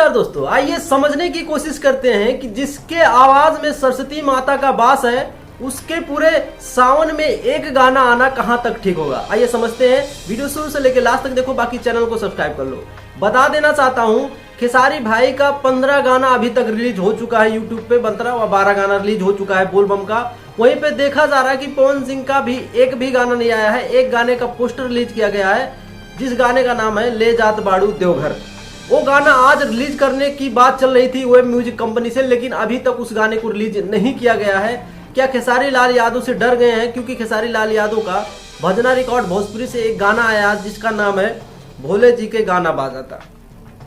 नमस्कार दोस्तों, आइए समझने की कोशिश करते हैं कि जिसके आवाज में सरस्वती माता का वास है उसके पूरे सावन में एक गाना आना कहां तक ठीक होगा। आइए समझते हैं। वीडियो शुरू से लेकर लास्ट तक देखो, बाकी चैनल को सब्सक्राइब कर लो। बता देना चाहता हूं, खेसारी भाई का 15 गाना अभी तक रिलीज हो चुका है यूट्यूब पे, 15 व 12 गाना रिलीज हो चुका है बोलबम का। वहीं पे देखा जा रहा है कि पवन सिंह का भी एक भी गाना नहीं आया है। एक गाने का पोस्टर रिलीज किया गया है जिस गाने का नाम है ले जात बाड़ू देवघर। वो गाना आज रिलीज करने की बात चल रही थी वेब म्यूजिक कंपनी से, लेकिन अभी तक उस गाने को रिलीज नहीं किया गया है। क्या खेसारी लाल यादव से डर गए हैं? क्योंकि खेसारी लाल यादव का भजना रिकॉर्ड भोजपुरी से एक गाना आया जिसका नाम है भोले जी के गाना बाजाता।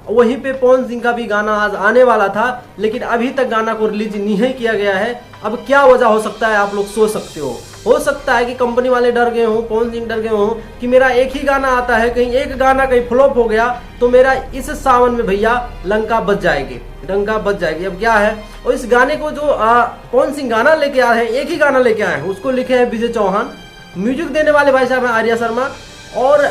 वहीं पे पवन सिंह का भी गाना आज आने वाला था, लेकिन अभी तक गाना को रिलीज नहीं किया गया है। अब क्या वजह हो सकता है आप लोग सोच सकते हो सकता है कि कंपनी वाले डर गए हों, पवन सिंह डर गए हों कि मेरा एक ही गाना आता है, कहीं एक गाना कहीं फ्लॉप हो गया तो मेरा इस सावन में भैया लंका बच जाएगी, डंका बच जाएगी। अब क्या है, और इस गाने को जो पवन सिंह गाना लेके आए हैं, एक ही गाना लेके आए हैं, उसको लिखे हैं विजय चौहान। म्यूजिक देने वाले भाई साहब हैं आर्या शर्मा, और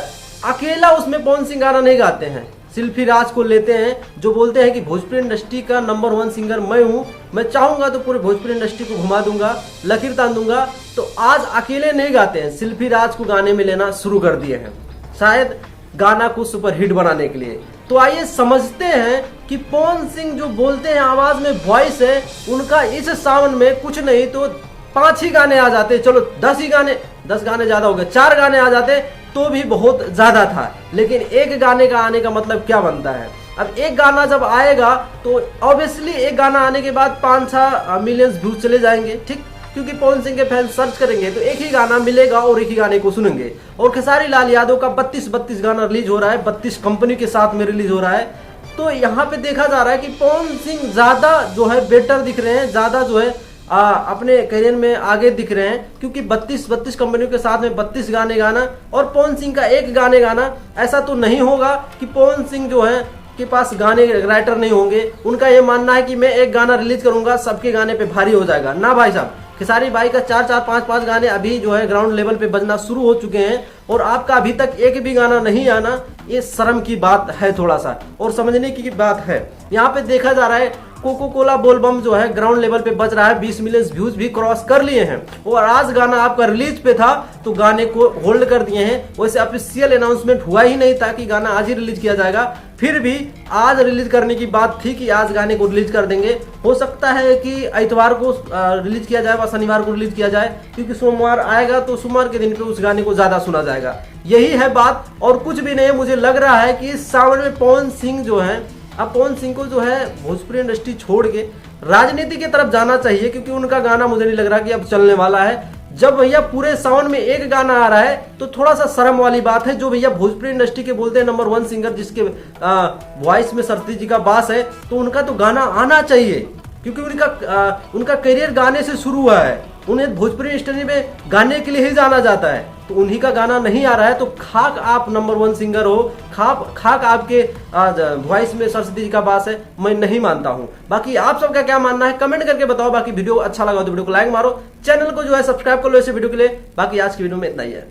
अकेला उसमें पवन सिंह गाना नहीं गाते हैं, शिल्पी राज को लेते हैं जो बोलते हैं कि भोजपुरी इंडस्ट्री का नंबर 1 सिंगर मैं हूं, मैं चाहूंगा तो पूरे भोजपुरी इंडस्ट्री को घुमा दूंगा, लकीर तान दूंगा। तो आज अकेले नहीं गाते हैं, शिल्पी राज को गाने में लेना शुरू कर दिए हैं, शायद गाना को सुपरहिट बनाने के लिए। तो आइए समझते हैं कि पवन सिंह जो बोलते हैं, आवाज में वॉइस है उनका, इस सावन में कुछ नहीं तो 5 ही गाने आ जाते, चलो 10 गाने ज्यादा हो गए, 4 गाने आ जाते तो भी बहुत ज्यादा था। लेकिन एक गाने का आने का मतलब क्या बनता है? अब एक गाना जब आएगा तो ऑब्वियसली एक गाना आने के बाद 5-6 मिलियंस व्यूज चले जाएंगे, ठीक, क्योंकि पवन सिंह के फैंस सर्च करेंगे तो एक ही गाना मिलेगा और एक ही गाने को सुनेंगे। और खेसारी लाल यादव का 32 गाना रिलीज हो रहा है, 32 कंपनी के साथ में रिलीज हो रहा है। तो यहाँ पे देखा जा रहा है कि पवन सिंह ज्यादा जो है बेटर दिख रहे हैं, ज्यादा जो है अपने करियर में आगे दिख रहे हैं, क्योंकि 32 कंपनियों के साथ में 32 गाने गाना और पवन सिंह का एक गाने गाना। ऐसा तो नहीं होगा कि पवन सिंह जो है के पास गाने राइटर नहीं होंगे। उनका ये मानना है कि मैं एक गाना रिलीज करूंगा सबके गाने पे भारी हो जाएगा। ना भाई साहब, खेसारी भाई का 4-4, 5-5 गाने अभी जो है ग्राउंड लेवल पे बजना शुरू हो चुके हैं, और आपका अभी तक एक भी गाना नहीं आना, ये शर्म की बात है थोड़ा सा, और समझने की बात है। यहाँ पे देखा जा रहा है कोको कोला बोलबम जो है ग्राउंड लेवल पे बज रहा है, 20 मिलियन व्यूज भी क्रॉस कर लिए हैं। और आज गाना आपका रिलीज पे था तो गाने को होल्ड कर दिए हैं। वैसे ऑफिशियल अनाउंसमेंट हुआ ही नहीं था कि गाना आज ही रिलीज किया जाएगा, फिर भी आज रिलीज करने की बात थी कि आज गाने को रिलीज कर देंगे। हो सकता है कि इतवार को रिलीज किया जाए व शनिवार को रिलीज किया जाए, क्योंकि सोमवार आएगा तो सोमवार के दिन पे उस गाने को ज्यादा सुना जाएगा। यही है बात और कुछ भी नहीं है। मुझे लग रहा है कि इस सावन में पवन सिंह जो है, अब पवन सिंह को जो है भोजपुरी इंडस्ट्री छोड़ के राजनीति की तरफ जाना चाहिए, क्योंकि उनका गाना मुझे नहीं लग रहा कि अब चलने वाला है। जब भैया पूरे सावन में एक गाना आ रहा है तो थोड़ा सा शर्म वाली बात है। जो भैया भोजपुरी इंडस्ट्री के बोलते हैं नंबर 1 सिंगर, जिसके वॉइस में सरस्वती जी का वास है, तो उनका तो गाना आना चाहिए, क्योंकि उनका करियर गाने से शुरू हुआ है। उन्हें भोजपुरी इंडस्ट्री में गाने के लिए ही जाना जाता है, तो उन्हीं का गाना नहीं आ रहा है तो खाक आप नंबर 1 सिंगर हो, खाक आपके वॉइस में सरस्वती जी का वास है, मैं नहीं मानता हूं। बाकी आप सबका क्या मानना है कमेंट करके बताओ। बाकी वीडियो अच्छा लगा तो वीडियो को लाइक मारो, चैनल को जो है सब्सक्राइब कर लो ऐसे वीडियो के लिए। बाकी आज की वीडियो में इतना ही है।